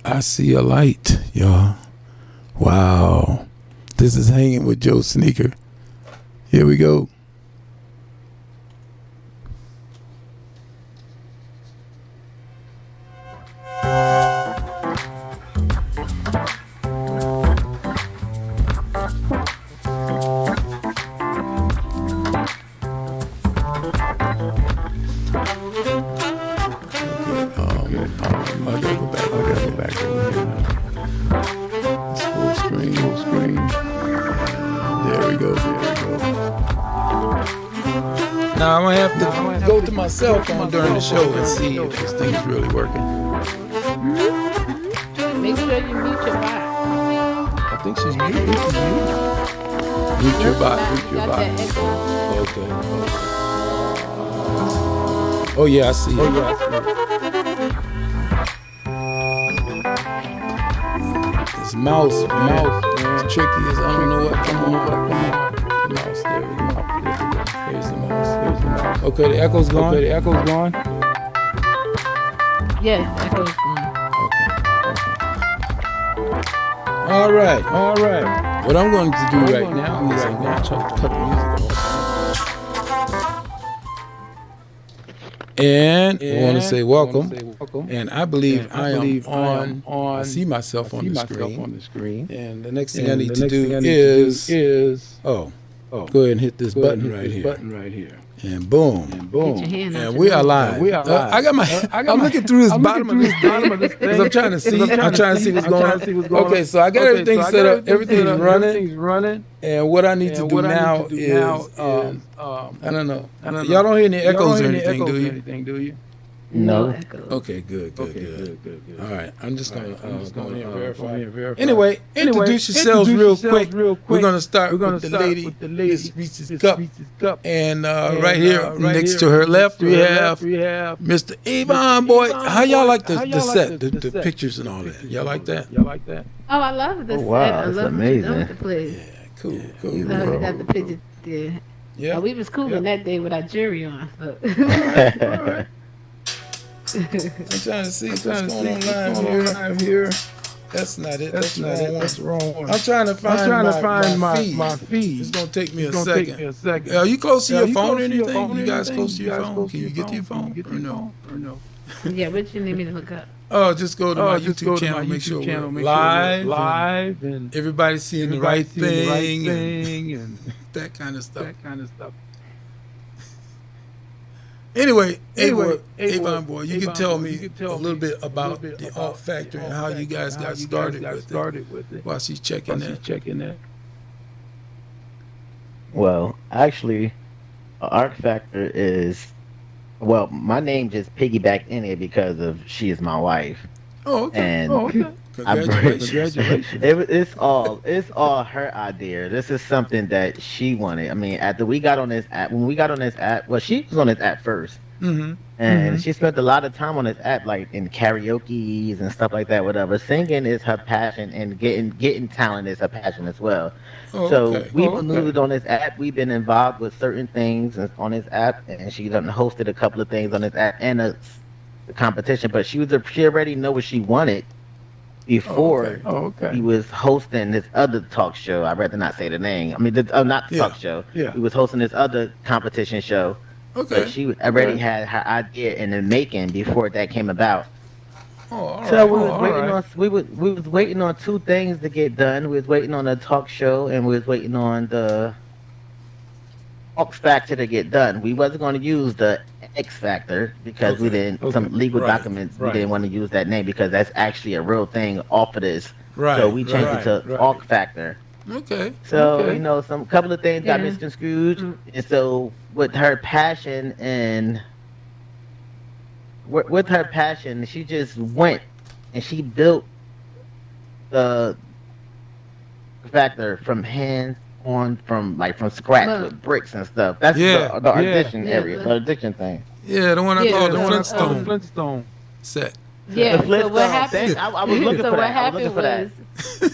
I see a light, y'all. Wow. This is Hanging with JoeSneaker. Here we go. Now I'm gonna have to go to my cell phone during the show and see if this thing is really working. Make sure you mute your bot. I think she's muted. Mute your bot. Mute your bot. Okay. Oh yeah, I see it. This mouse, man. It's tricky as I don't know what. Come on. Mouse, there we go. Here's the mouse. Okay, the echo's gone. Yeah, echo's gone. Okay. All right. What I'm going to do right now is I'm going to try to cut the music off. And I want to say welcome. And I believe I am on. I see myself on the screen. And the next thing I need to do is go ahead and hit this button right here. And boom. And we are live. I'm looking through this bottom of this thing because I'm trying to see what's going on. Okay, so I got everything set up. Everything's running. And what I need to do now is I don't know. Y'all don't hear any echoes or anything, do you? No. Okay, good. All right, I'm just gonna verify. Anyway, introduce yourselves real quick. We're gonna start with the lady, Miss Reese's Cup, and right here next to her left we have Mr. Avon Boy. How y'all like the set, the pictures and all that? Y'all like that? Oh, I love this. Wow, I that's love amazing. the place. Yeah, cool. You know, got the pictures there. Yeah. We was cooling that day with our jury on. So. I'm trying to see what's going on live here. That's not it. That's the wrong one. I'm trying to find my feed. It's gonna take me a second. Are you close to your phone or anything? You guys close to your phone? Can you get to your phone or no? Yeah, what you need me to look up? Oh, just go to my YouTube channel. Make sure we're live and everybody's seeing the right thing and that kind of stuff. Anyway, Avon Boy, you can tell me a little bit about the art factor and how you guys got started with it while she's checking that. Well, actually, art factor is, well, my name just piggybacked in it because of she is my wife. Oh, okay. And Congratulations. It's all her idea. This is something that she wanted. I mean, after we got on this app, well, she was on this app first, and she spent a lot of time on this app, like in karaoke's and stuff like that. Whatever, singing is her passion, and getting talent is her passion as well. So we've moved on this app. We've been involved with certain things on this app, and she done hosted a couple of things on this app and a competition. But she already know what she wanted before he was hosting this other talk show. I'd rather not say the name. I mean, not the talk show. Yeah. He was hosting this other competition show. Okay. But she already had her idea in the making before that came about. So we was waiting on two things to get done. We was waiting on the talk show, and we was waiting on the X Factor to get done. We wasn't going to use the X Factor because we didn't some legal documents. We didn't want to use that name because that's actually a real thing off of this. So we changed it to X Factor. Okay. So you know, some couple of things got misconstrued, and so with her passion she just went and she built the Factor from hands on, from scratch with bricks and stuff. That's the audition area, the audition thing. Yeah, the one I called the Flintstone set. Yeah. So what happened? I was looking for that.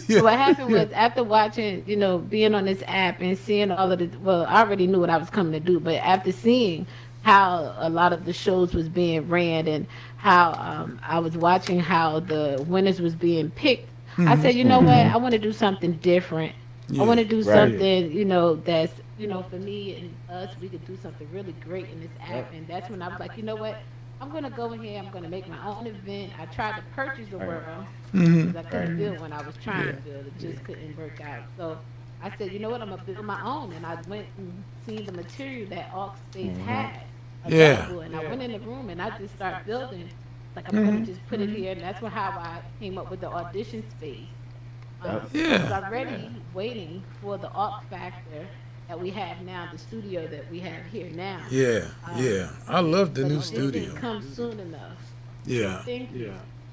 So what happened was after watching, being on this app and seeing all of the, well, I already knew what I was coming to do, but after seeing how a lot of the shows was being ran and how I was watching how the winners was being picked. I said, you know what? Mm-hmm. I want to do something different. I Yeah. want to do Right. something, that's, for me and us, we could do something really great in this app. And that's when I was like, you know what? I'm going to go in here. I'm going to make my own event. I tried to purchase the Right. world Mm-hmm. because I Right. couldn't build when I was trying Yeah. to build. It Yeah. just couldn't work out. So I said, you know what? I'm gonna build my own, and I went and seen the material that Arc Space Mm-hmm. had Yeah. available, and I went in the room and I just started building. Like I'm gonna Mm-hmm. just put it here, and that's how I came up with the audition space. Yep. I was Yeah. already waiting for the Arc Factor that we have now, the studio that we have here now. Yeah. Um, Yeah. I love the but new it just studio. didn't come soon enough. Yeah. Thank you.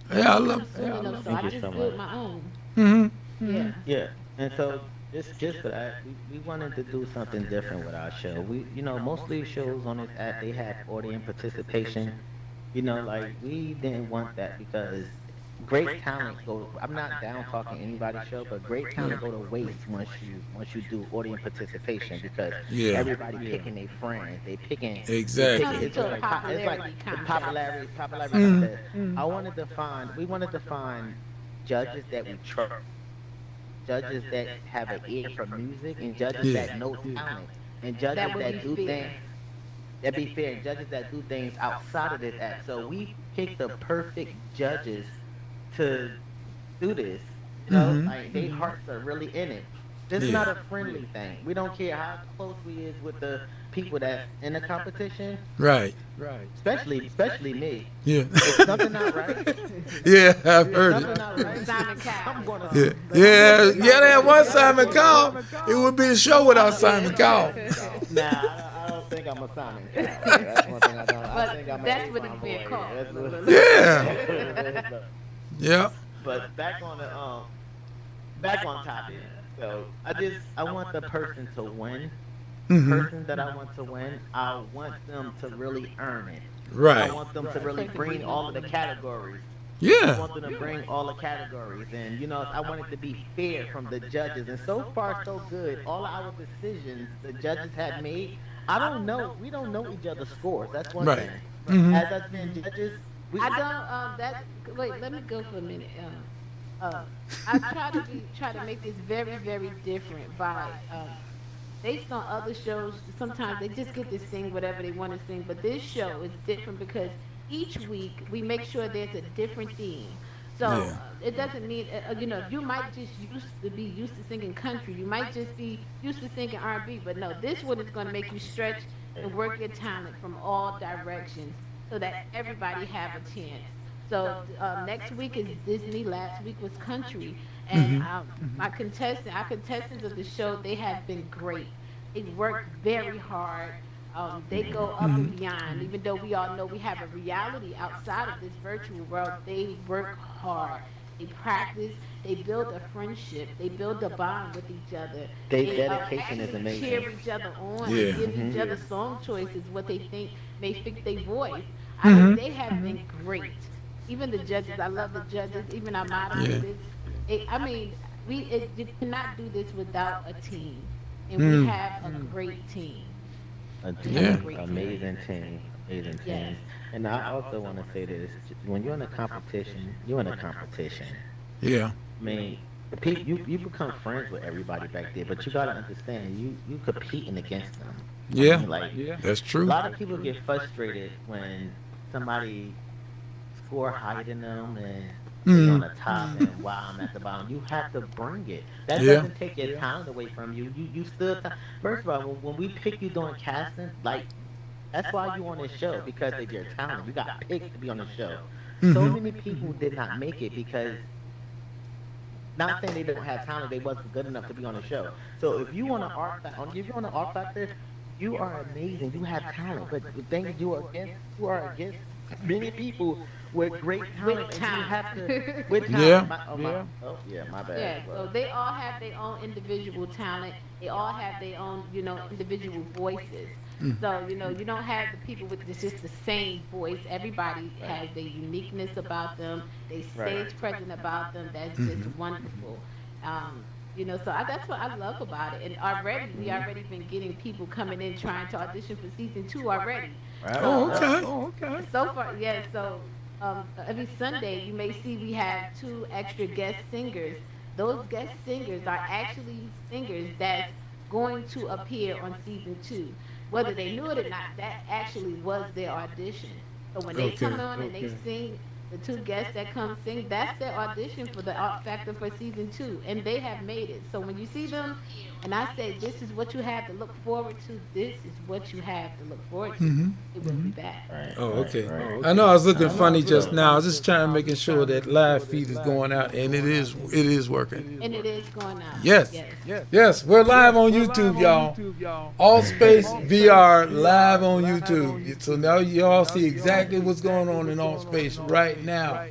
It Yeah. I didn't love. come soon enough, so Thank I you so just much. built my own. Mm-hmm. Mm-hmm. Yeah. Yeah. And so just for that, we wanted to do something different with our show. Mostly shows on this app they have audience participation. Like we didn't want that because great talent go. I'm not down talking anybody's show, but great talent go to waste once you do audience participation because Yeah. everybody picking their friends. They picking. Exactly. Turns It's into a like it's like popularity the contest. popularity Mm-hmm. contest. We wanted to find judges that we trust, judges that have an ear for music, and judges Yeah. that know talent, and judges That would that be do things fair. that be fair, and judges that do things outside of this act. So we picked the perfect judges to do this. Mm-hmm. Like their hearts are really in it. This is Yeah. not a friendly thing. We don't care how close we is with the people that's in the competition, Right. especially me. Yeah. If something not right, Yeah. I've if heard something it. not right, Simon I'm Cowell. gonna Yeah. I'm Yeah. gonna Yeah. stop That it. one Yeah, Simon Cowell. It would be a show without Simon Cowell. Nah, I don't think I'm a Simon Cowell. That's one thing I don't. I But think I'm that's an what Avon it's being Boy. called. That's Look, what. look, Yeah. look. Yeah. But back on topic. So I want the person to win. The Mm-hmm. person that I want to win, I want them to really earn it. I Right. want them to really bring all of the categories. I Yeah. want them to bring all the categories, and I want it to be fair from the judges. And so far, so good. All our decisions the judges had made, I don't know. We don't know each other's scores. That's one Right. thing. Mm-hmm. As us being judges, I don't. That wait. Let me go for a minute. I try to make this very very different by based on other shows. Sometimes they just get to sing whatever they want to sing, but this show is different because each week we make sure there's a different theme. So Yeah. it doesn't mean you might just used to singing country, you might just be used to singing R&B, but no, this one is going to make you stretch and work your talent from all directions so that everybody have a chance. So next week is Disney. Last week was country, and Mm-hmm. our contestants of the show, they have been great. They work very hard. They go up and beyond. Even though we all know we have a reality outside of this virtual world, they work hard. They practice. They build a friendship. They build a bond with each other. their They dedication is actually amazing. cheer each other on Yeah. and give each Mhm. other song choices, what they think may fit their voice. Mhm. They have been great. Even the judges, I love the judges. Even our moderators. I mean, you cannot do this without a team, and we Mm. have a great team. A We have Yeah. a great team. amazing Yes. team. And I also want to say this: when you're in a competition, you're in a competition. Yeah. I mean, you become friends with everybody back there, but you gotta understand you competing against them. I Yeah. mean, like That's a true. lot of people get frustrated when somebody score higher than them and they on Mm. the top and while I'm at the bottom. You have to bring it. That Yeah. doesn't take your talent away from you. You still first of all, when we pick you during casting, like that's why you on this show because of your talent. You got picked to be on the show. So Mm-hmm. many people did not make it because not saying they don't have talent, they wasn't good enough to be on the show. So if you're on the art factor, you are amazing. You have talent, but the thing is, you are against many people with great talent, With and you have to talent. with talent. Yeah. Oh yeah, my Yeah, bad. so they all have their own individual talent. They all have their own, individual voices. So, you don't have the people with just the same voice. Everybody has their uniqueness about them, their Right. stage presence about them. That's just Mm-hmm. wonderful. That's what I love about it. And already, we already been getting people coming in trying to audition for season 2 already. Right. Oh, Yep. okay. So far, yeah. So every Sunday you may see we have two extra guest singers. Those guest singers are actually singers that's going to appear on season two. Whether they knew it or not, that actually was their audition. So when they Okay. come on and they sing, the two guests that come sing, that's their audition for the Art Factor for season two, and they have made it. So when you see them, and I say this is what you have to look forward to, this is what you have to look forward to. It will be back. Right. Oh, Right. okay. Right. I know I was looking funny just So now. I was just trying to making sure that live feed is going out, and it is working. And it is going out. Yes. Yes. Yes, we're live on YouTube, y'all. All Space VR live on YouTube. So now you all see exactly what's going on in All Space right now.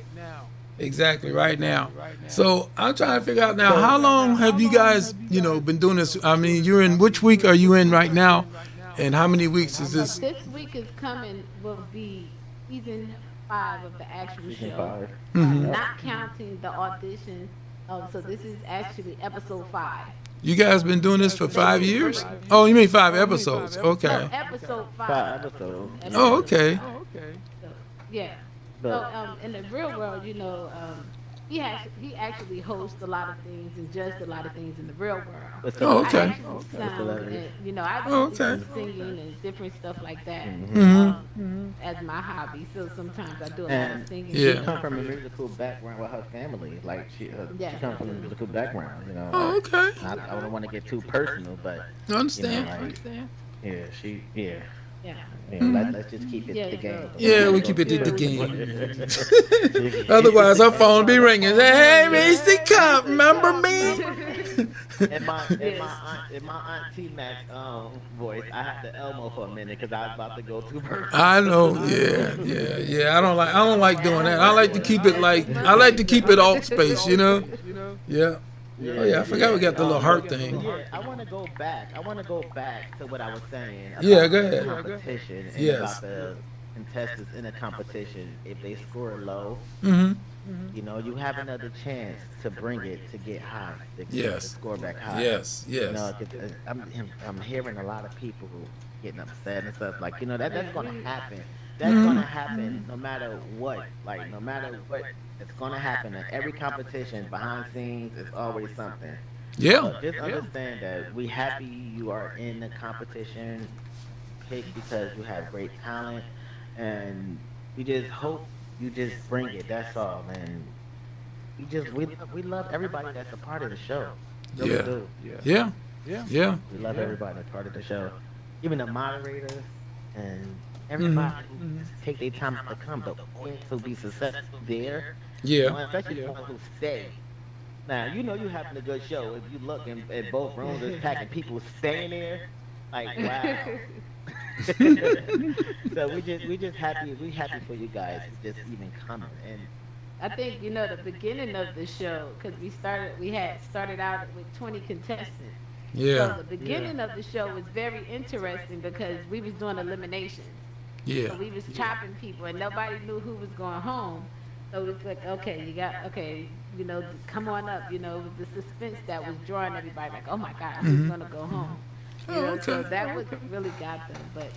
Exactly, right now. So I'm trying to figure out now, how long have you guys, been doing this? I mean, you're in, which week are you in right now? And how many weeks is this? This week is coming will be season 5 of the actual season show, 5. not counting the audition. So this is actually episode 5. You guys been doing this for 5 years? Oh, you mean 5 episodes? No, Okay. episode 5. 5 episodes. Oh, okay. So, yeah. So But in the real world, he actually hosts a lot of things and judged a lot of things in the real world. what's Oh, up? okay. I actually sound and I Oh, do okay. singing and different stuff like that as my hobby. So sometimes I do a lot of And singing. she Yeah. come from a musical background with her family. Like she Yeah. comes from a musical background. Oh, Like, okay. I don't want to get too personal, but I understand. like, yeah, Yeah. let's just keep it Yeah, the game. Yeah, we keep it to the game. Otherwise, our phone be ringing. Hey, ReeseCup, remember me? In my aunt T Mac voice, I had the Elmo for a minute because I was about to go too personal. I know. Yeah. I don't like doing that. I like to keep it alt space. Yeah. Oh yeah, I forgot we got the little heart thing. Yeah, I want to go back. I want to go back to what I was saying. About Yeah, go the ahead. competition and Yes. about the contestants in a competition. If they score low, Mm-hmm. you have another chance to bring it to get high. To Yes. score back high. Yes. You know, 'cause, I'm hearing a lot of people getting upset and stuff like that's gonna happen. That's gonna happen no matter what. Like no matter what, it's gonna happen in every competition. Behind scenes, it's always something. Yeah. But just understand that we happy you are in the competition, pick because you have great talent, and we just hope you just bring it. That's all, man. We love everybody that's a part of the show. Really Yeah. do. Yeah. Yeah. We love everybody that's part of the show, even the moderators and everybody who take their time to come, but to be successful there. Yeah. Especially the ones who stay. Now you having a good show if you look in both rooms, there's packing people staying there. Like wow. So we just happy for you guys just even coming and. I think the beginning of the show because we had started out with 20 contestants. Yeah. So the beginning of the show was very interesting because we was doing eliminations. Yeah. So we was chopping people and nobody knew who was going home. So it's like, come on up, the suspense that was drawing everybody like, oh my God, who's gonna go home? So that was really got them. But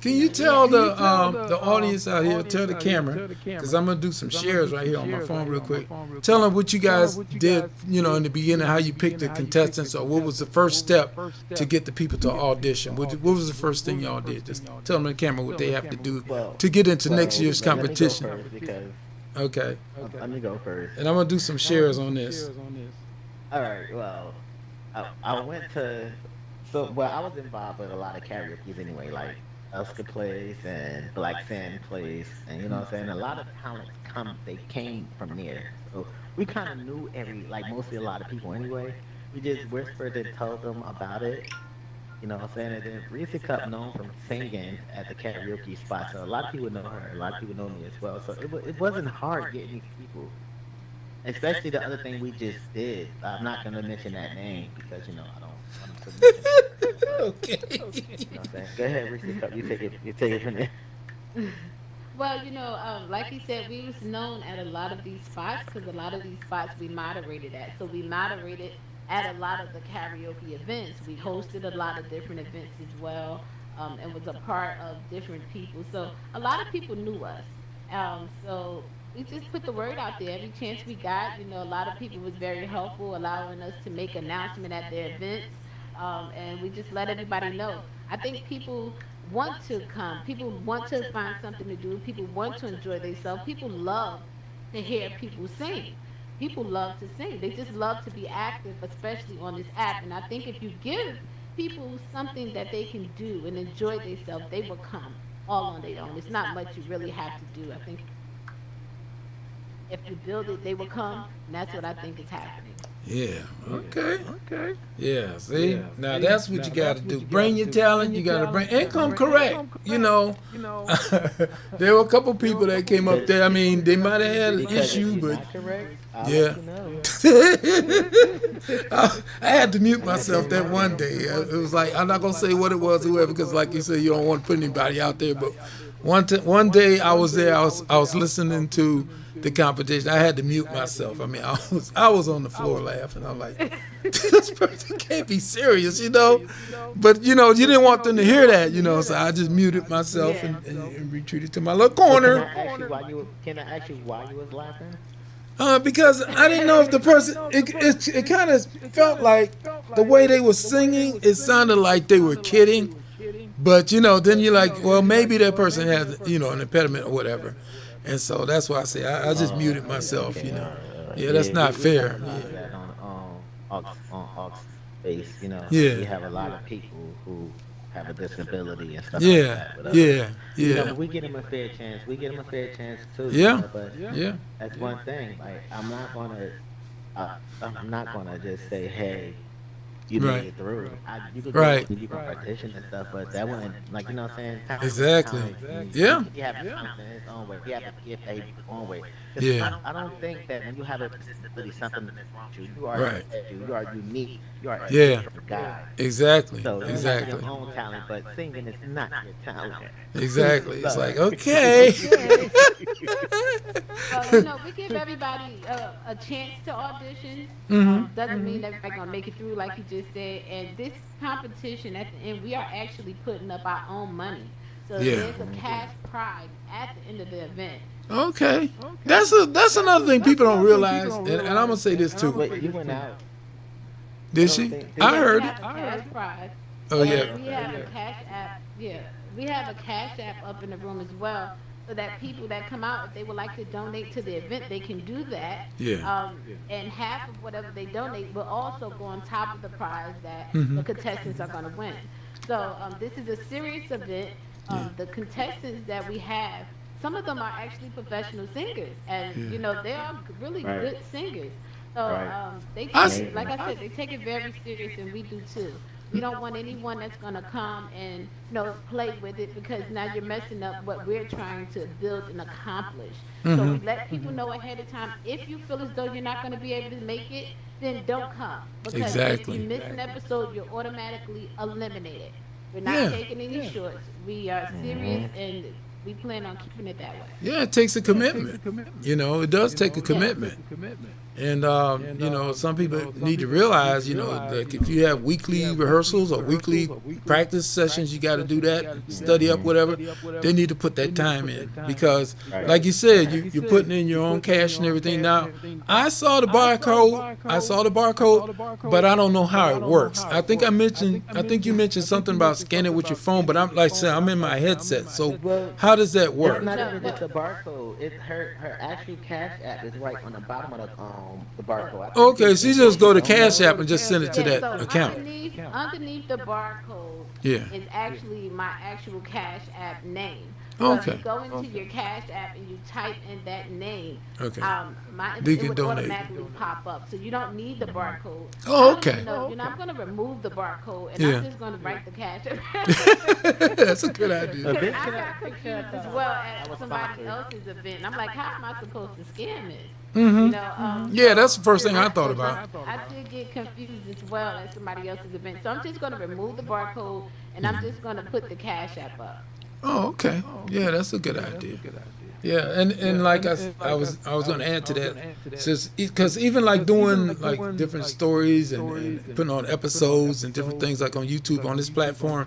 Can you tell the audience out here, tell the camera, because I'm gonna do some shares right here on my phone real quick. Tell them what you guys did, in the beginning, how you picked the contestants, or what was the first step to get the people to audition. What was the first thing y'all did? Just tell them on the camera what they have to do to get into next year's competition. Okay. Let me go first. And I'm gonna do some shares on this. All right. Well, I went to I was involved with a lot of karaoke's anyway, like Oscar plays and Black Sand plays, and you know what I'm saying. A lot of talents came from there. So we kind of knew mostly a lot of people anyway. We just whispered and told them about it. You know what I'm saying? And then ReeseCup known from singing at the karaoke spot, so a lot of people know her. A lot of people know me as well. So it wasn't hard getting these people. Especially the other thing we just did. I'm not gonna mention that name because I don't want to mention it. Okay. You know what I'm saying? Go ahead, ReeseCup. You take it from there. well, like he said, we was known at a lot of these spots because a lot of these spots we moderated at. So we moderated at a lot of the karaoke events. We hosted a lot of different events as well. and was a part of different people. So a lot of people knew us. So we just put the word out there every chance we got. You know, a lot of people was very helpful, allowing us to make announcement at their events, and we just let everybody know. I think people want to come. People want to find something to do. People want to enjoy themselves. People love to hear people sing. People love to sing. They just love to be active, especially on this app. And I think if you give people something that they can do and enjoy themselves, they will come all on their own. It's not much you really have to do. I think if you build it, they will come. And that's what I think is happening. Yeah. Okay. Okay. Yeah. See, now that's what you got to do. Bring your talent. You got to bring and come correct. You know, there were a couple people that came up there. I mean, they might have had an issue, but yeah. I had to mute myself that one day. It was like I'm not gonna say what it was, whoever, because like you said, you don't want to put anybody out there. But one day I was there. I was listening to the competition. I had to mute myself. I mean, I was on the floor laughing. I'm like, this person can't be serious, you know. But you know, you didn't want them to hear that, you know. So I just muted myself and retreated to my little corner. Can I ask you why you was laughing? Because I didn't know if the person. It kind of felt like the way they were singing. It sounded like they were kidding. But you know, then you're like, well, maybe that person has, you know, an impediment or whatever. And so that's why I say I just muted myself, you know. Yeah, that's not fair. On Aux Space, you know. Yeah. We have a lot of people who have a disability and stuff Yeah, like that. But, yeah, you know, yeah. we get them a fair chance. We get them a fair chance too. Yeah, You know, but yeah. that's one thing. Like I'm not gonna just say, hey, you Right. made it through. You could Right. you can partition and stuff, but that wouldn't, like, you know what I'm saying? Exactly. Yeah. You have talent in its own way. You have a gift in its own way. 'Cause Yeah. I don't think that when you have a disability, something that's wrong with you. You are Right. special. You are unique. You are a Yeah. different guy. Exactly. So you have Exactly. your own talent, but singing is not your talent. Exactly. It's like, okay. You know, we give everybody a chance to audition. Doesn't mean everybody gonna make it through, like you just said. And this competition at the end, we are actually putting up our own money. So Yeah. there's a cash prize at the end of the event. Okay. That's another thing people don't realize, and I'm gonna say this too. But you went out. Did she? I heard We it. have a cash prize. Oh And yeah. we have a cash app. Yeah, we have a cash app up in the room as well, so that people that come out, if they would like to donate to the event, they can do that. Yeah. And half of whatever they donate will also go on top of the prize that the contestants are going to win. So this is a serious event. The contestants that we have, some of them are actually professional singers, and you know they are really good singers. So they take it, like I said, they take it very serious, and we do too. We don't want anyone that's gonna come and play with it, because now you're messing up what we're trying to build and accomplish. So we let people know ahead of time. If you feel as though you're not gonna be able to make it, then don't come, because Exactly. if you miss an episode, you're automatically eliminated. We're not Yeah. taking any shorts. We are serious, and we plan on keeping it that way. Yeah, it takes a commitment. You know, it does take a commitment. And, you know, some people need to realize, you know, like if you have weekly rehearsals or weekly practice sessions, you got to do that, study up, whatever. They need to put that time in, because, like you said, you're putting in your own cash and everything. Now, I saw the barcode, but I don't know how it works. I think you mentioned something about scanning with your phone, but I'm like saying I'm in my headset. So how does that work? It's not even just the barcode. It's her actual cash app is right on the bottom of the barcode. Okay, so you just go to Cash App and just send it to that so account. underneath the barcode Yeah. is actually my actual Cash App name. Okay. So you go into your Cash App and you type in that name. Okay. It can would donate. automatically pop up, so you don't need the barcode. Oh, I don't okay. even know, I'm going to remove the barcode, and Yeah. I'm just going to write the Cash App. That's a good idea. I got confused as well at somebody else's event. And I'm like, how am I supposed to scan this? Yeah, that's the first thing I thought about. I did get confused as well at somebody else's event. So I'm just going to remove the barcode, and I'm just going to put the Cash App up. Oh, okay. Yeah, that's a good idea. Yeah, and like I was going to add to that, just because even like doing like different stories and putting on episodes and different things like on YouTube on this platform,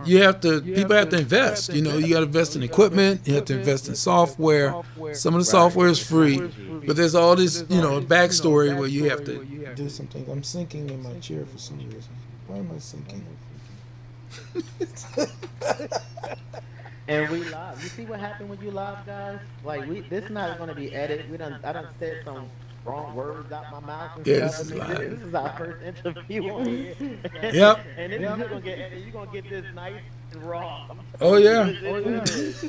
people have to invest. You know, you got to invest in equipment, you have to invest in software. Some of the software is free, but there's all this backstory where you have to do something. I'm sinking in my chair for some reason. Why am I sinking? And we live. You see what happened when you live, guys? Like this is not going to be edited. I done said some wrong words out my mouth and Yeah, stuff. this is I mean, live. this is our first interview on here. Yep. And this is gonna get edited. You're gonna get this nice and raw. Oh yeah. Yes,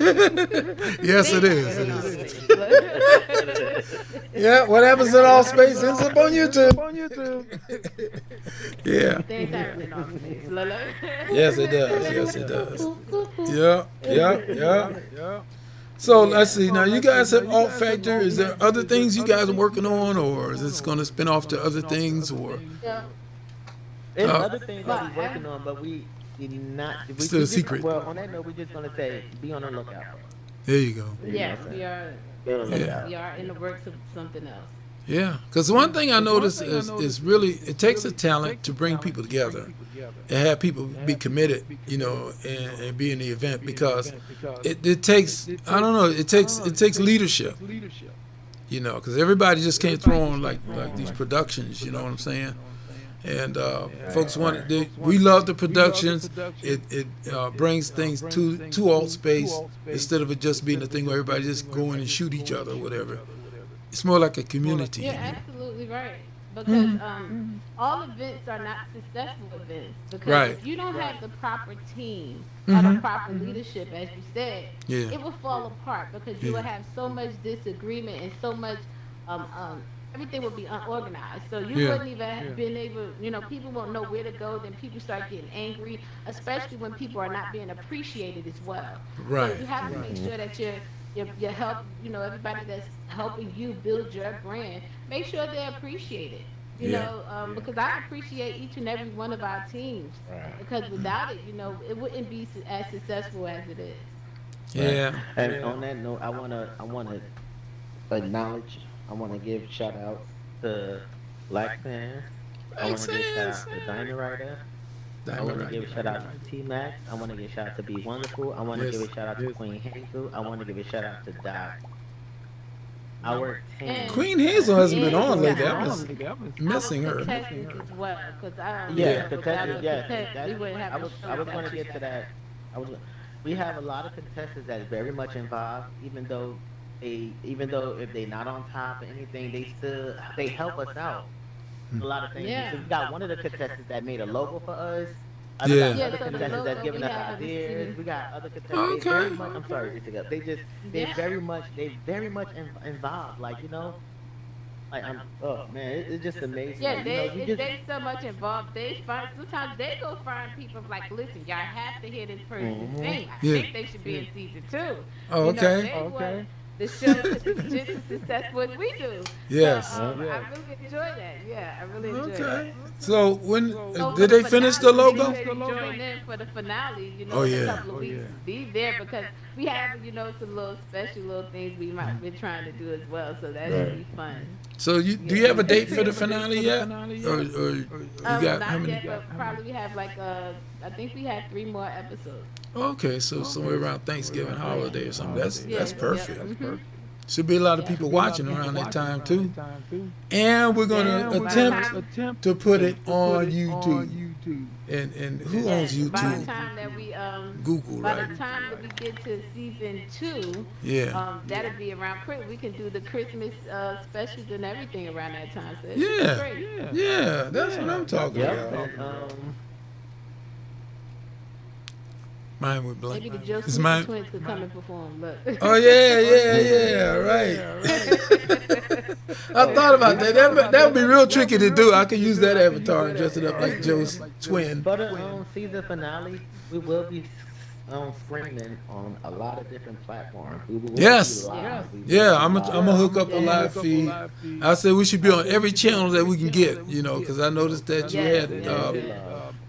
Yes, it is. It is. Yeah. What happens in all space ends up on YouTube. Yeah. Things happening on space. Lola. Yes, it does. Yes, it does. Yeah. Yeah. Yeah. So let's see. Now you guys have Alt Factor. Is there other things you guys are working on, or is this going to spin off to other things, or? Yeah. There's other things that we're working on, but we did not. Still a secret. Well, on that note, we're just gonna say be on the lookout. There you go. Yes, we are. Be on the lookout. We are in the works of something else. Yeah, because one thing I noticed is really it takes a talent to bring people together and have people be committed, and be in the event, because it takes, I don't know, it takes leadership, because everybody just can't throw on like these productions, you know what I'm saying? And folks we love the productions. It brings things to alt space instead of it just being a thing where everybody just go in and shoot each other or whatever. It's more like a community. You're absolutely right. Because all events are not successful events. Because if you don't have the proper team or the proper leadership, as you said, it will fall apart, because you will have so much disagreement and so much everything will be unorganized. So you wouldn't even have been able, people won't know where to go. Then people start getting angry, especially when people are not being appreciated as well. Right. So you have to make sure that you help, everybody that's helping you build your brand, make sure they're appreciated. Because I appreciate each and every one of our teams. Because without it, it wouldn't be as successful as it is. Yeah. And on that note, I wanna acknowledge. I wanna give shout out to Black Fans. I wanna give shout out to Dynamite. I want to give a shout out to T-Max. I want to give a shout out to Be Wonderful. I want to give a shout out to Queen Hazel. I want to give a shout out to Doc. Our team. Queen Hazel hasn't been on lately. I was missing her. Contestants as well, because contestants. Yes, we wouldn't have I was going to get to that. We have a lot of contestants that's very much involved, even though if they're not on top or anything, they help us out. A lot of things. So we got one of the contestants that made a logo for us. We got other contestants that's giving us ideas. We got other contestants. Okay. Very much, I'm sorry, they're very much involved. Like oh man, it's just amazing. Yeah, like, they so much involved. Sometimes they go find people like, listen, y'all have to hear this person sing. I think they should be in season 2. Oh, okay. Okay. The show is just as successful as we do. Yes. So, I really enjoy that. Yeah, I really enjoy that. So when did they finish the logo? Join in for the finale, in a couple of weeks. Be there, because we have, some little special little things we might be trying to do as well. So that should be fun. So do you have a date for the finale yet? Or you got how many? Not yet, but probably we have I think we have 3 more episodes. Okay, so somewhere around Thanksgiving holiday or something. That's perfect. Should be a lot of people watching around that time too. And we're gonna attempt to put it on YouTube. And who owns YouTube? By the time that we Google, by right? the time that we get to season 2, that'll be around Christmas. We can do the Christmas specials and everything around that time. So it's great. Yeah, that's what I'm talking about. Mine would blank. Maybe the JoeSneaker twins could come and perform. Look. Oh yeah, right. I thought about that. That would be real tricky to do. I could use that avatar and dress it up like Joe's twin. But season finale, we will be streaming on a lot of different platforms. Yes. Yeah, I'm gonna hook up a live feed. I said we should be on every channel that we can get, because I noticed that you had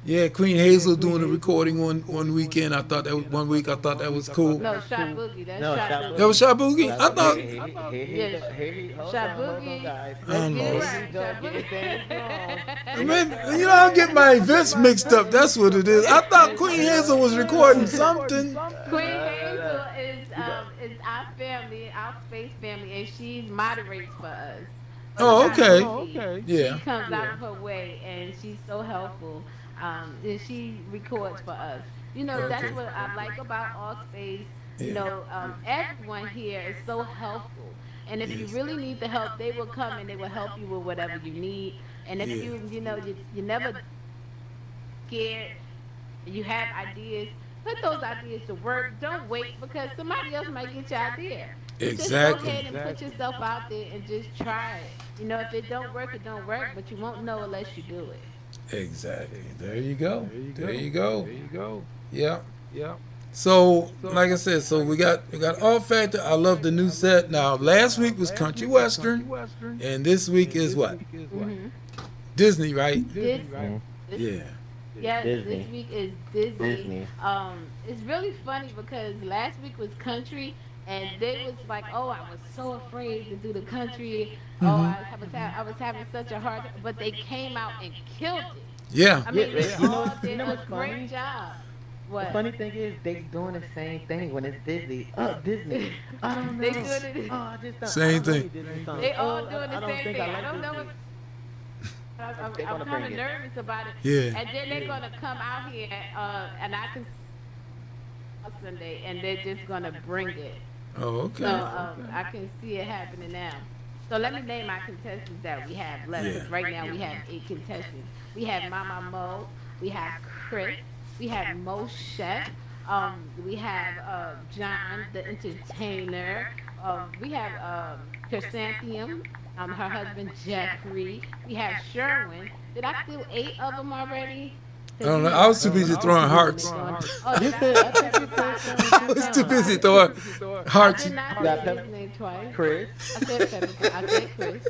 Yeah, Queen Hazel doing a recording one weekend. I thought that was, one week. I thought that was cool. No, Shot Boogie. That's No, Shot Shot Boogie. That was Boogie. Shot Boogie. Shot I Boogie. thought. Yes, Shot Hold on, Boogie. guys. I Let's don't get it know. right. Here we go, Shot getting Boogie. things wrong. Man, you know, I get my events mixed up. That's what it is. I thought Queen Hazel was recording something. Queen Hazel is our family, our space family, and she moderates for us. Oh, okay. She Yeah. comes out of her way, and she's so helpful. And she records for us. You know, that's Okay. what I like about All Space. You Yeah. know, everyone here is so helpful. And if you Yes. really need the help, they will come and they will help you with whatever you need. And if Yeah. you know, you never scared, you have ideas, put those ideas to work. Don't wait because somebody else might get your idea. Just go Exactly. ahead and put yourself out there and just try it. You know, if it don't work, it don't work, but you won't know unless you do it. Exactly. There you go. There you go. Yeah. So, like I said, so we got All Factor. I love the new set. Now, last week was Country Western, and this week is what? Mm-hmm. Disney, right? This, Yeah. yes, Disney. this week is Disney. Disney. It's really funny because last week was country, and they was like, "Oh, I was so afraid to do the country. Oh, I was having such a hard," but they came out and killed it. Yeah. I mean, they You know- all you did know a what's funny? great job. The What? funny thing is, they doing the same thing when it's Disney. Disney. I don't know. They doing it. Oh, I just don't. Same I don't know thing. Disney songs. They all Oh, doing the I don't same think thing. I I don't know like what. They I'm gonna kind of bring it. nervous about it. Yeah. And then they're gonna come out here, and I can Sunday, and they're just gonna bring it. Oh, So okay. I can see it happening now. So let me name our contestants that we have left. 'Cause Yeah. right now we have 8 contestants. We have Mama Mo, we have Chris, we have Mo Chef, we have John the entertainer, we have Chrysanthemum, her husband Jeffrey, we have Sherwin. Did I do 8 of them already? I don't know. I was too busy throwing hearts. Oh, did I I was too busy throwing I hearts. did not Got say them. his name twice. Chris. I said Pepper. I said Chris.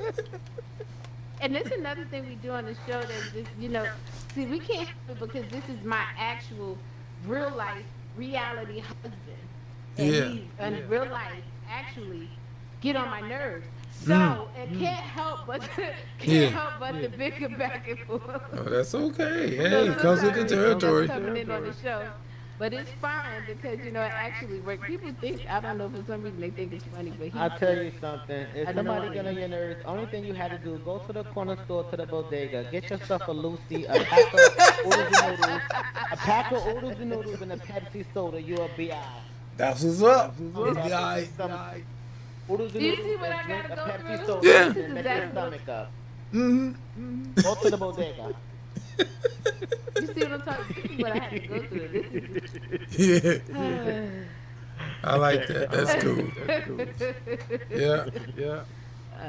And this is another thing we do on the show that just, you know, see, we can't have it because this is my actual real life reality husband. And Yeah. he, in real life, actually get on my nerves. So it can't help but to bicker back and forth. Oh, that's okay. So Hey, it comes with the sometimes territory. it's coming in on the show. But it's fine because, you know, it actually works. People think, I don't know, for some reason they think it's funny, but I'll tell you something. If I know somebody it. get on your nerves, only thing you had to do, go to the corner store, to the bodega, get yourself a Lucy, a pack of oodles and noodles, a pack of oodles and noodles, and a Pepsi soda. You'll be out. That's what's up. This guy. Oodles and Do you noodles see what and I drink gotta a go Pepsi through? soda Yeah. and make your stomach up. Mm-hmm. Go to the bodega. You see what I'm talking? This is what I had to go through. This Yeah. I like that. That's cool. Yeah.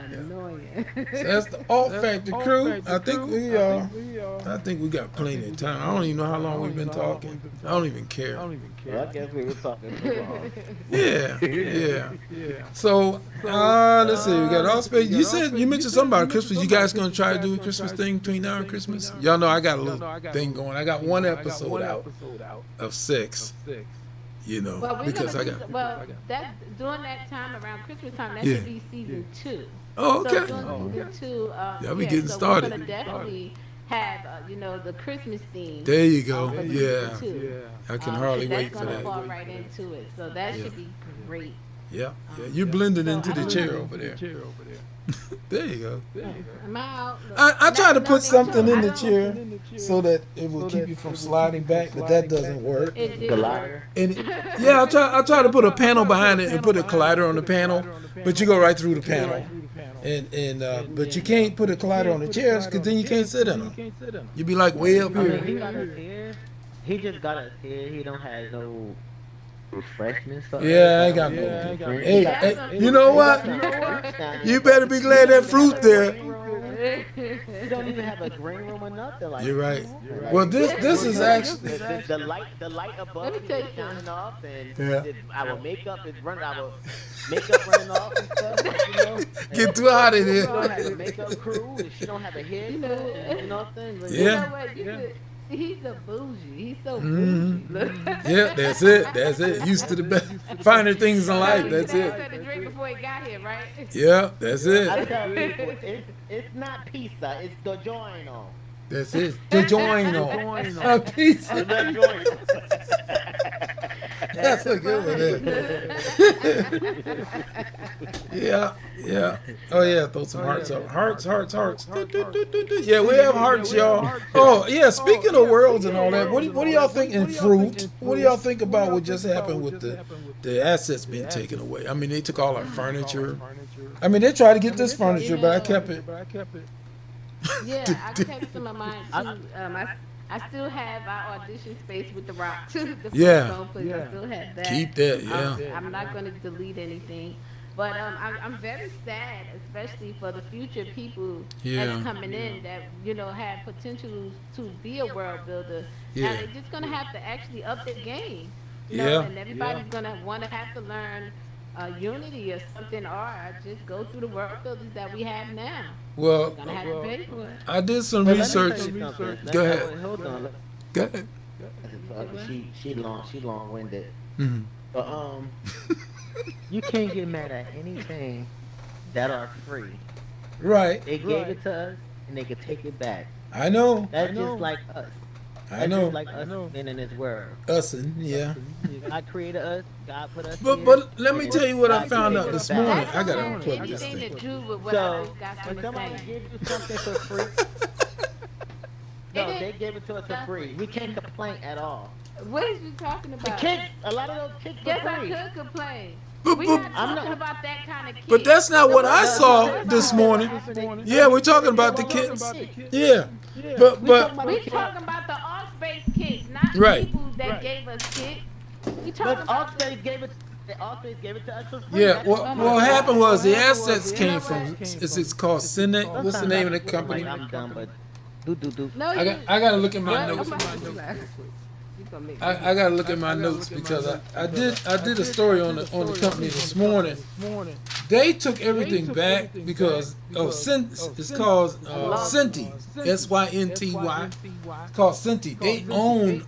is annoying. So that's the All Factor crew. I think we got plenty of time. I don't even know how long we've been talking. I don't even care. Well, I guess we were talking too long. Yeah. So let's see. We got All Space. You mentioned something about Christmas. You guys gonna try to do a Christmas thing between now and Christmas? Y'all know I got a little thing going. I got one episode out of 6. You know, Well, we're because gonna I got. that during that time around Christmas time. That Yeah. should be season 2. Oh, So okay. during season 2, Yeah, we getting so started. We're gonna definitely have you know, the Christmas theme. There you go. for season Yeah. 2. I can hardly that's wait for gonna that. fall right into it. So that should be great. Yeah. You're blending So into I the don't chair know. over there. There you go. I'm out. I try to put something in the I don't- chair so that it will keep you from sliding back, but that doesn't work. It did Glider. And yeah, I try to put a panel behind it and put a collider on the panel, but you go right through the panel. But you can't put a collider on the chairs because then you can't sit in them. You be like way up I mean, here. he got us here. He just got us here. He don't have no refreshments. Yeah, I ain't got no. Hey, you know what? You better be glad that fruit there. You don't even have a green room or nothing like You're that. right. Well, this is actually. The light above Let me me tell you is shining off, and Yeah. our makeup is running. Our makeup running off and stuff. You know, Get too hot in she here. don't have a makeup crew, and she don't have a hair crew. And, you know what I'm saying? Like, Yeah. You know what? he's a bougie. He's so bougie. Look. Yeah, that's it. That's it. Used to the best, finer things in life. That's He it. had to drink before he got here, right? Yeah, that's I it. tell people, it's not pizza, it's DiGiorno. That's it. The join on a pizza. It's DiGiorno. That's a good one. Yeah, yeah. Oh yeah, throw some hearts up. Hearts. Yeah, we have hearts, y'all. Oh yeah. Speaking of worlds and all that, what do y'all think in fruit? What do y'all think about what just happened with the assets being taken away? I mean, they took all our furniture. I mean, they tried to get this furniture, but I kept it. Yeah, I kept some of mine too. I still have our audition space with the rock too. The Yeah. phone place, I still have that. Keep that, yeah. I'm not going to delete anything. But I'm very sad, especially for the future people that's coming in that, have potential to be a world builder. Yeah. Now they're just going to have to actually up their game. Yeah. And everybody's going to want to have to learn Unity or something, or just go through the world builders that we have now. Well, Gonna have to pay for it. I did some But let me research. tell you something. Go ahead. Hold on. Go ahead. She long-winded. Mhm. But you can't get mad at anything that are free. Right. They gave it to us, and they could take it back. I know. That's just like us. I know. Just like us being in this world. Using, yeah. God created us. God put us But here. but let me tell you what I God found created out us this back. morning. That I don't gotta have unplug this anything thing. to do with what I So just got when from somebody saying. gives you something for free, no, It they is- gave it to us for free. We can't complain at all. What is you talking The about? kids, a lot of those kids for Yes, free. I could complain. But- We're but- not I'm talking not- about that kind of kid. But that's not what I No, saw no, this no, morning. no. Yeah, we're talking about the kids. Yeah. But We talking about the off-base kids, not Right. people that gave us kids. We talking But about Allstate gave it. Allstate gave it to us for free. yeah, That's what happened was the assets came from. It's called Senate. What's the name of the company? Like, I'm done, but do. No, I gotta look at my notes. I gotta look at my notes because I did a story on the company this morning. They took everything back because it's called Synty, Synty. It's called Synty. They own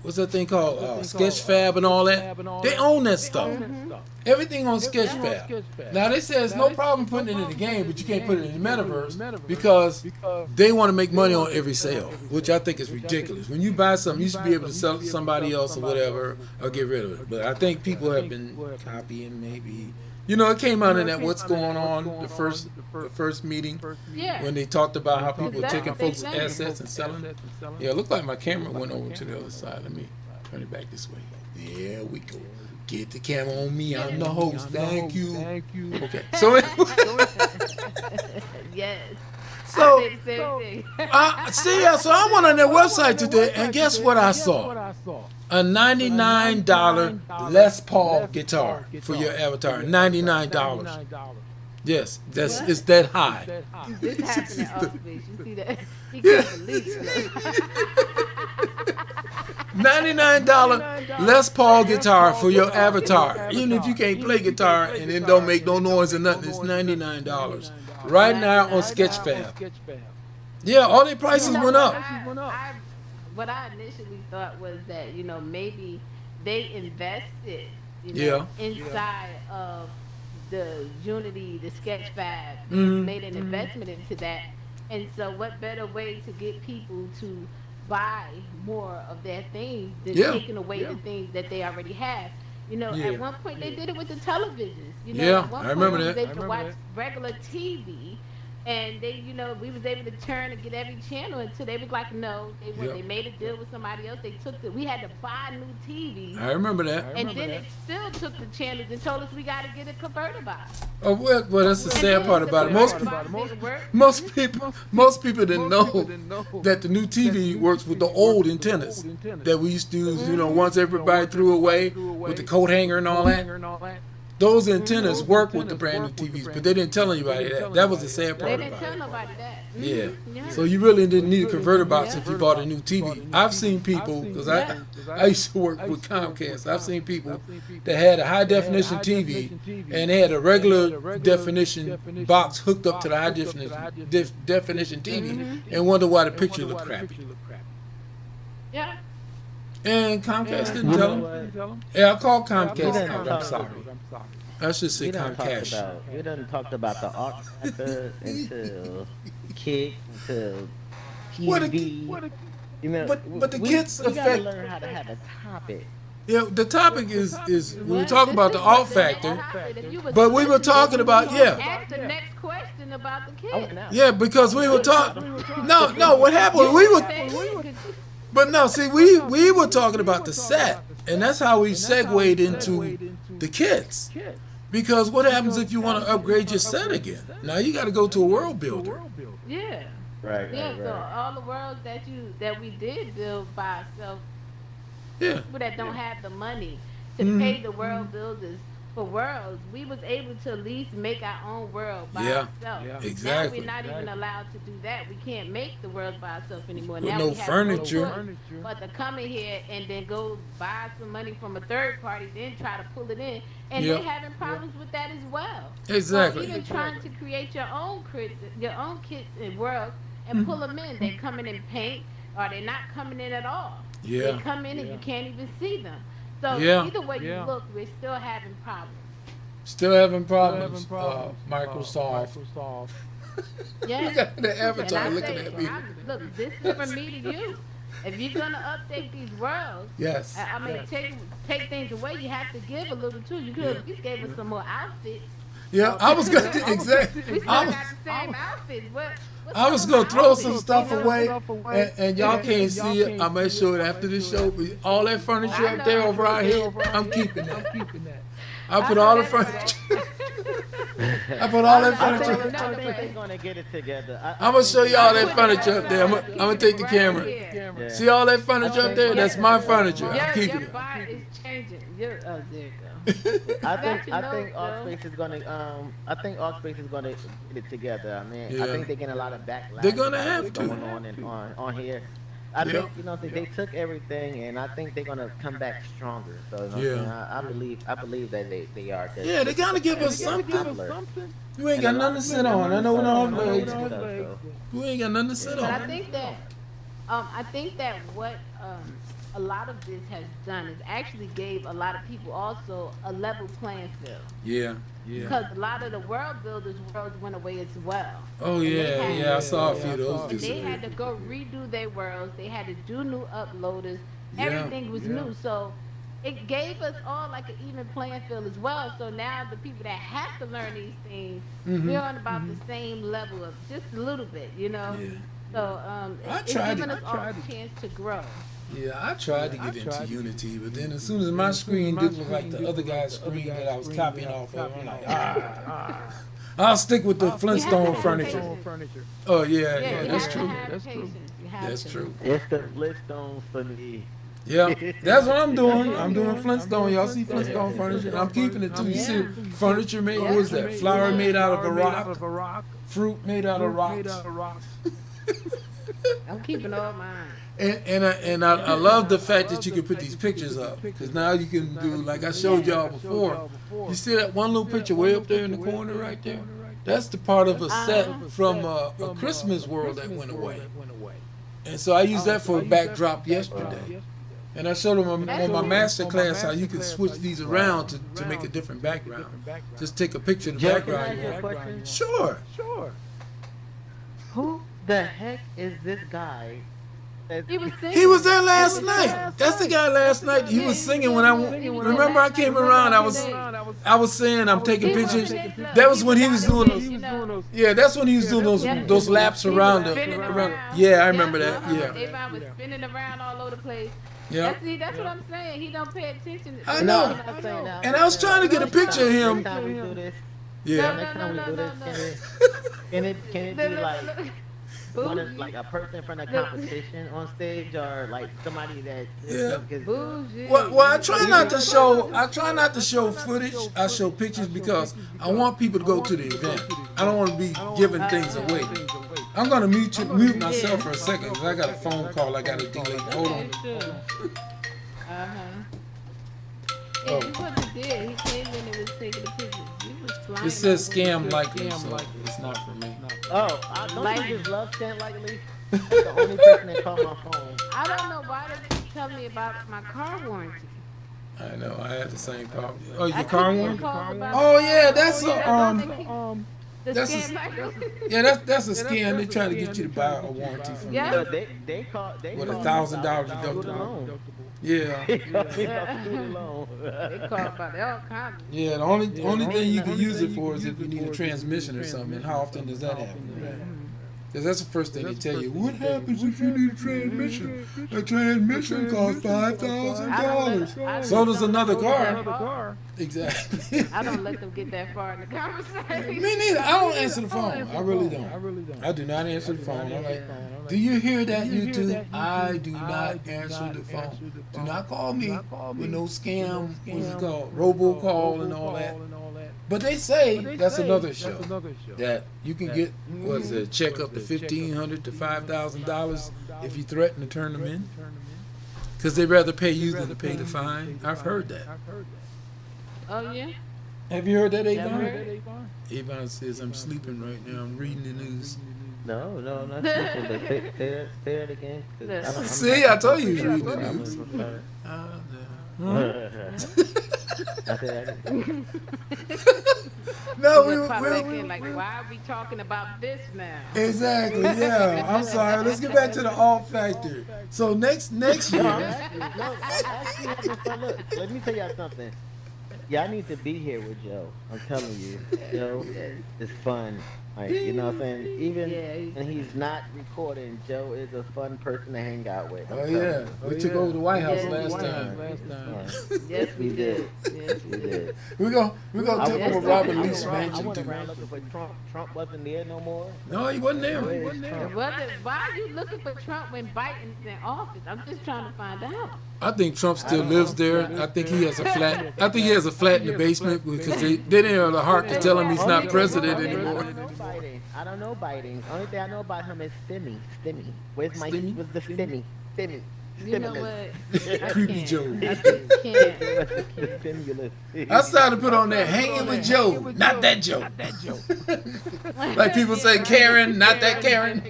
what's that thing called Sketchfab and all that. They own that stuff. Everything on Sketchfab. Now they say it's no problem putting it in the game, but you can't put it in the metaverse because they want to make money on every sale, which I think is ridiculous. When you buy something, you should be able to sell it to somebody else or whatever, or get rid of it. But I think people have been copying maybe. It came out in that what's going on the first meeting when they talked about how people are taking folks' assets and selling it. Yeah, it looked like my camera went over to the other side. Let me turn it back this way. There we go. Get the camera on me. I'm the host. Thank you. Okay. So yes. So I said the same thing. so I went on their website today, and guess what I saw? A $99 Les Paul guitar for your avatar. $99. Yes, it's that high. This happened at Off-Base. You see that? He can't believe it. $99 Les Paul guitar for your avatar. Even if you can't play guitar and it don't make no noise or nothing, it's $99 right now on Sketchfab. Yeah, all their prices went up. What I initially thought was that maybe they invested inside of the Unity, the Sketchfab, made an investment into that. And so what better way to get people to buy more of their things than taking away the things that they already have? At one point they did it with the televisions. At one I remember point that. they could watch regular TV. And they, we was able to turn and get every channel until they was like, no. They made a deal with somebody else. We had to buy new TVs. I remember that. And then it still took the channels and told us we got to get a converter box. Oh well, that's the sad part about it. Most people didn't know that the new TV works with the old antennas that we used to use. Once everybody threw away with the coat hanger and all that. Those antennas work with the brand new TVs, but they didn't tell anybody that. That was the sad part They about didn't tell it. nobody that. Yeah. So you really didn't need a converter box if you bought a new TV. I've seen people, because I used to work with Comcast, I've seen people that had a high definition TV and they had a regular definition box hooked up to the high definition TV and wonder why the picture looked crappy. Yeah. And Comcast didn't You tell know him. what? Yeah, I called We Comcast. done I'm talked. sorry. I should say We done talked Comcast. about. We done talked about the art factor into kicks into What a, TV. You know, but the we kids we got to affect. learn how to have a topic. Yeah, the topic is we were Well, talking this about the is alt what the next factor, topic. If you was but we were listening, talking about ask the next question about the I kids. went out. yeah, because we were talking. No, what happened? You We were were, saying it, but no, see, we were talking about the set, and that's how we segued into the kids. Because what happens if you want to upgrade your set again? Now you got to go to a world builder. yeah. Right, Yeah, right, so right. all the worlds that we did build by ourselves, Yeah, people that don't have the money to Mhm. pay the world builders for worlds, we was able to at least make our own world by Yeah, ourselves. exactly. Now we're not even allowed to do that. We can't make the world by ourselves anymore. With Now no we have furniture. no choice but to come in here and then go buy some money from a third party, then try to pull it in, and Yep. they're having problems with that as well. Exactly. So even trying to create your own kits and worlds and pull them in, they coming in paint or they're not coming in at all. Yeah. They come in and you can't even see them. So Yeah. either way you look, we're still having problems. Still having problems. Microsoft. Yeah. You got the avatar And I looking say, at me. look, this is from me to you. If you're gonna update these worlds, Yes. I mean, take things away. You have to give a little too. You could have at least gave us some more outfits. Yeah, I was gonna exactly. We still got the same outfits. What's I was wrong gonna with throw outfits, some you stuff know? away, and y'all can't see it. I may show it after the show. But all that furniture up there over our head, I'm keeping that. I put all the furniture. I put all that I think, furniture. I think they're gonna get it together. I'm gonna show you all that furniture up there. I'm gonna take the camera. Yeah. See all that furniture up there? That's my furniture. I'm keeping Your it. body is changing. Oh, there you go. I think Got your notes, Artspace is gonna get it together. I mean, I Yeah. think they're getting a lot of backlash. They're gonna about have what's to. going on on here. I Yeah. think they took everything, and I think they're gonna come back stronger. So Yeah. I believe that they are. 'Cause Yeah, they gotta give us it's getting something. popular. You ain't got And a lot nothing to sit on. I know we don't have legs. stuff, so. You ain't got nothing to sit But on. I think that what a lot of this has done is actually gave a lot of people also a level playing field. Yeah. Because a lot of the world builders' worlds went away as well. Oh yeah, yeah. I saw a few of those And they had disappear. to go redo their worlds. They had to do new uploaders. Yeah. Everything was new. So it gave us all like an even playing field as well. So now the people that have to learn these things, we're on about the same level of just a little bit, you know. Yeah. So I it's tried giving to- us all a chance to grow. Yeah, I tried to get into Unity, but then as soon as my screen didn't look like the other guy's screen that I was copying off of, I'm like, I'll stick with the Flintstone furniture. Oh yeah, yeah, you that's have to true. have patience. You have That's to. true. It's the Flintstones for me. Yeah, that's what I'm doing. I'm doing Flintstone. Y'all see Flintstone furniture? I'm keeping it too. You see furniture made, what is that? Flower made out of a rock, fruit made out of rocks. I'm keeping all mine. And I love the fact that you can put these pictures up, because now you can do, like I showed y'all before. You see that one little picture way up there in the corner right there? That's the part of a set from a Christmas world that went away. And so I used that for a backdrop yesterday. And I showed them on my master class how you can switch these around to make a different background. Just take a picture of the Jeff, can I background ask you you a want. question? Sure. Who the heck is this guy? He was singing. He was there last night. That's the guy last night. He was singing when I remember I came around. I was saying I'm taking pictures. That was when he was doing those. Yeah, that's when he was doing those laps around the. Yeah, I remember that. Yeah. Everybody was spinning around all over the place. Yeah. That's what I'm saying. He don't pay attention. I know. And I was trying to get a picture of him. Next time we do this, Yeah. next time we do this, can it be like a person from the competition on stage, or like somebody that? Yeah. Bougie. Well, I try not to show. I try not to show footage. I show pictures because I want people to go to the event. I don't want to be giving things away. I'm gonna mute myself for a second because I got a phone call I gotta delete. Hold on. Yeah, he what he did. He came in and was taking the pictures. He was flying. It says all over. scam likely, so it's not for me. Oh, don't you just love Stan Likely? That's the only person that called my phone. I don't know why they keep telling me about my car warranty. I know. I had the same problem. Oh, your I car keep one? getting calls about Oh yeah, that's a the that's a- scam. yeah, that's a scam. They try to get you to buy a warranty from Yeah. them So they called with student $1,000 loan. deductible. Yeah, They called me about student loan. They call about all kinds. yeah. The only thing you can use it for is if you need a transmission or something. And how often does that happen? Right? Because that's the first thing they tell you. What happens if you need a transmission? A transmission costs $5,000. So does another car. Exactly. I don't let them get that far in the conversation. Me neither. I don't answer the phone. I really don't. I do not answer the phone. I'm like, do you hear that, YouTube? I do not answer the phone. Do not call me with no scam, what's it called, robocall and all that. But they say that's another show that you can get what's a check up to $1,500 to $5,000 if you threaten to turn them in, because they'd rather pay you than to pay the fine. I've heard that. Oh yeah. Have you heard that, Avon? heard Avon says I'm sleeping right now. I'm reading the news. No, I'm not sleeping, but say it again. 'Cause Look. I'm See, I told you he's reading the I'm news. sorry. Huh? I said No, We'll pop back in like, why are we talking about this now? exactly. Yeah, I'm sorry. Let's get back to the alt factor. So next no, I'm year, actually having fun. Look, let me tell y'all something. Y'all need to be here with Joe. I'm telling you, Joe is fun. Like, you know what I'm saying? Even when he's not recording, Joe is a fun person to hang out with. oh yeah, we took over the White House Yeah, last White time. Yes, we did. Yes, we did. We gonna take over Robert Lee's I mansion went too. around looking for Trump. Trump wasn't there no more. No, he wasn't there. Where's Trump? Why are you looking for Trump when Biden's in office? I'm just trying to find out. I think Trump still lives there. I think he has a flat. I think he has a flat in the basement because they didn't have the heart to tell him he's not president anymore. I don't know Biden. Only thing I know about him is Stimmy. Where's my? Stimmy? What's the Stimmy? Stimmy. You know what? I Creepy can't. Joe. I just can't. The stimulus. I started to put on there, hanging with Joe, not that Joe. Like people say, Karen, not that Karen.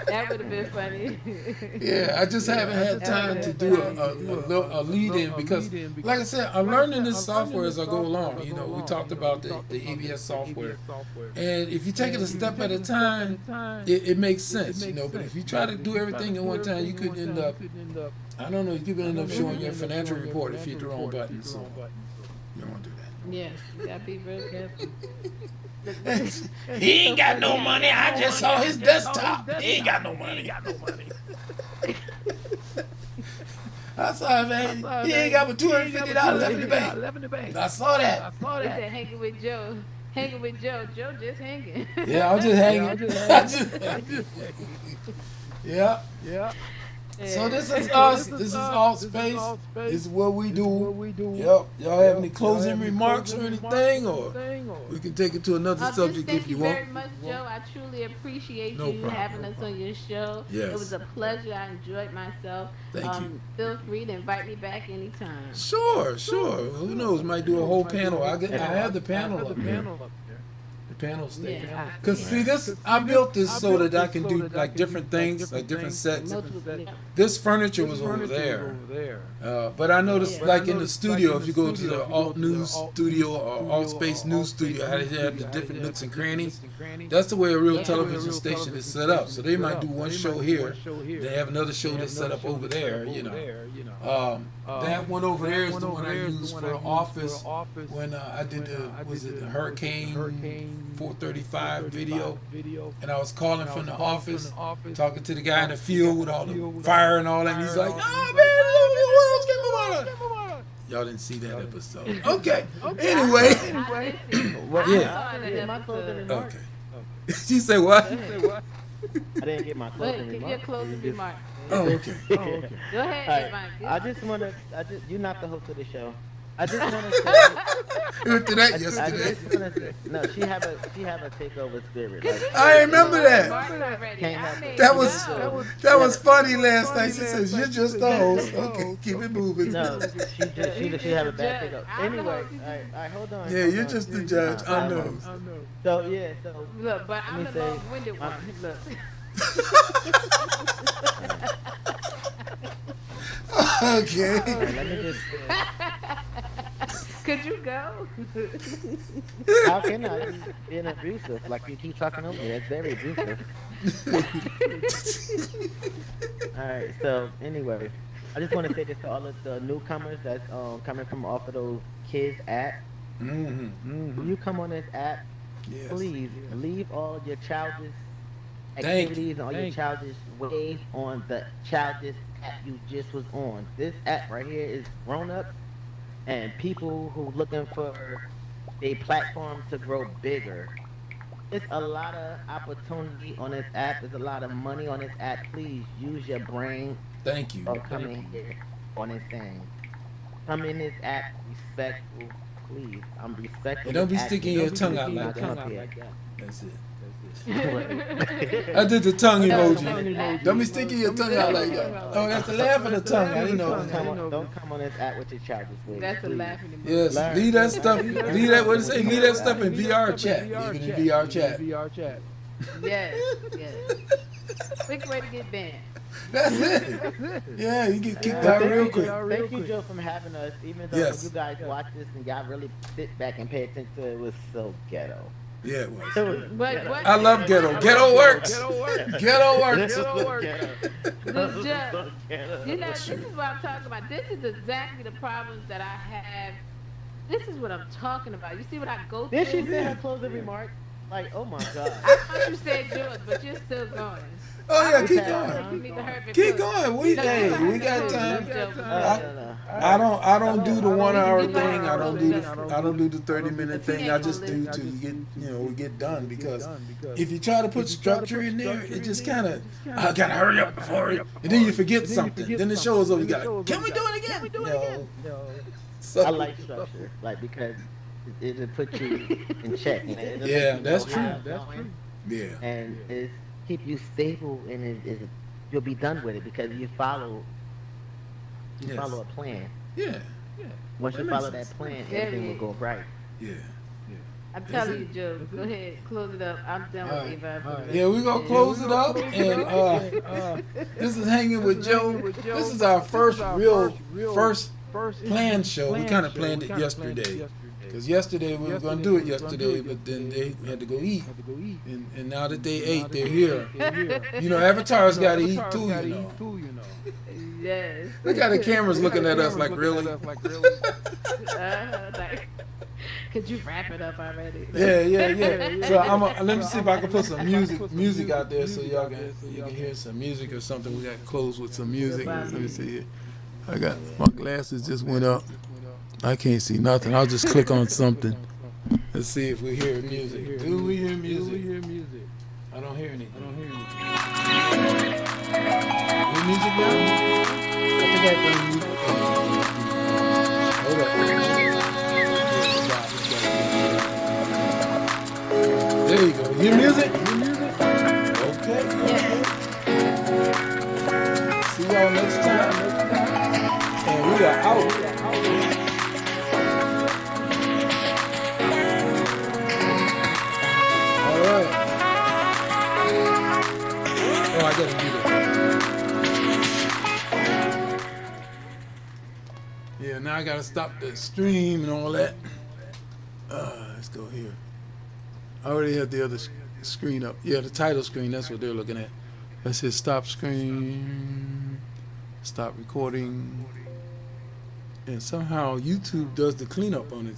That would have been funny. Yeah, I just haven't had time to do a lead in because, like I said, I'm learning this software as I go along. You know, we talked about the ABS software, and if you take it a step at a time, it makes sense. You know, but if you try to do everything at one time, you could end up, I don't know, you could end up showing your financial report if you hit the wrong button. So you don't want to do that. Yeah, you gotta be real careful. He ain't got no money. I just saw his desktop. He ain't got no money. I saw him, man. He ain't got but $250 left in the bank. I saw that. They said hanging with Joe. Hanging with Joe. Joe just hanging. Yeah, I'm just hanging. Yeah. So this is us. This is Alt Space. This is what we do. Yep. Y'all have any closing remarks or anything, or we can take it to another subject if you want. Thank you very much, Joe. I truly appreciate No you problem, having no us on your show. Yes. It was a pleasure. I enjoyed myself. Thank you. Feel free to invite me back anytime. Sure. Who knows? Might do a whole panel. I have the panel up there. Panel stage. Yeah. Cause see this, I built this so that I can do like different things, like different sets. Multiple. This furniture was over there, but I noticed like in the studio, if you go to the Alt News Studio or Alt Space News Studio, how they have the different nooks and crannies. That's the way a real television station is set up. So they might do one show here, they have another show that's set up over there. You know, that one over there is the one I used for office when I did the Hurricane 435 video, and I was calling from the office, talking to the guy in the field with all the fire and all that, and he's like, "Oh man, what else came about?" Y'all didn't see that episode. Okay. Anyway. My closing remarks. Okay. She said what? I didn't get my closing Give remarks. your closing remark. Oh, okay. Go ahead, Mike. You're not the host of the show. I just want to say. We went to that I yesterday. just want to say. No, she have a takeover spirit. Like, I remember that. Can't help it. That was funny last night. She says, "You're just the host." Okay, keep it moving. No, she have a bad takeover. Anyway, all right, hold on. Yeah, you're just the judge. I know. So yeah, so Look, but I'm me the say- long-winded one. Look. Okay. All right, let me just. Could you go? How can I be being abusive? Like you keep talking over me. That's very abusive. All right. So anyway, I just want to say this to all of the newcomers that's coming from off of those kids app. When you come on this app, Yes. please leave all your childish Thank you. activities and all your childish ways on the childish app you just was on. This app right here is grown ups and people who looking for a platform to grow bigger. It's a lot of opportunity on this app. There's a lot of money on this app. Please use your brain Thank you. or come in here on this thing. Come in this app respectful, please. I'm respectful. And don't be this app. sticking your tongue out Not like come that. up here. That's it. Right. I did the tongue Tongue emoji. emoji. Don't be sticking your tongue out like that. Oh, that's the laugh of the tongue. I didn't know. Don't come on this app with your childish ways. That's a please. laughing emoji. Yes, Learn. leave that stuff. Leave that. What it say? Leave that stuff in VR chat. Even in VR chat. Yes, yes. Quick way to get banned. That's it. Yeah, you get kicked Well, out real quick. Thank you, Joe, for having us. Even though Yes. you guys watch this and y'all really sit back and pay attention to it, it was so ghetto. Yeah, it was. It was What? ghetto. What? I love ghetto. Ghetto works. Ghetto works. This was ghetto. This This just- was ghetto. You know, this is what I'm talking about. This is exactly the problems that I have. This is what I'm talking about. You see what I go through? Did she say her closing remark? Like, oh my god. I thought you said yours, but you're still going. Oh yeah, keep Okay. going. You need to hurry Keep because- going. We No, hey, you we got time. No. I don't do the 1 hour You thing. don't. I don't do the 30-minute thing. I just do till you get we get done because if you try to put structure in there, it just kind of I gotta hurry up before it, and then you forget something. Then the show is over. You got can we do it again? No. So, I like structure, like because it'll put you in check. And it'll Yeah, make you that's know true. how it's going, yeah. And it's keep you stable, and you'll be done with it because you follow Yes. a plan. Yeah. Once That you makes follow sense. that plan, There everything it will go right. Yeah. I'm telling you, Joe. Go ahead, close it up. I'm done with Alright. Eva. for the rest Yeah, of we're the gonna day. close it up, and this is hanging with Joe. This is our first planned show. We kind of planned it yesterday, because yesterday we were gonna do it yesterday, but then they had to go eat, and now that they ate, they're here. You know, avatars gotta eat too. You know. Yes. Look how the cameras looking at us like really. Like, could you wrap it up already? Yeah. So let me see if I can put some music out there so you can hear some music or something. We got to close with some music. Let me see here. I got my glasses just went up. I can't see nothing. I'll just click on something. Let's see if we hear music. Do we hear music? I don't hear anything. Hear music now? I think I bring music. Hold up. There you go. Hear music? Okay. See y'all next time. And we are out. All right. Oh, I gotta do that. Yeah, now I gotta stop the stream and all that. Let's go here. I already had the other screen up. Yeah, the title screen, that's what they're looking at. Let's hit stop screen, stop recording. And somehow YouTube does the cleanup on its own.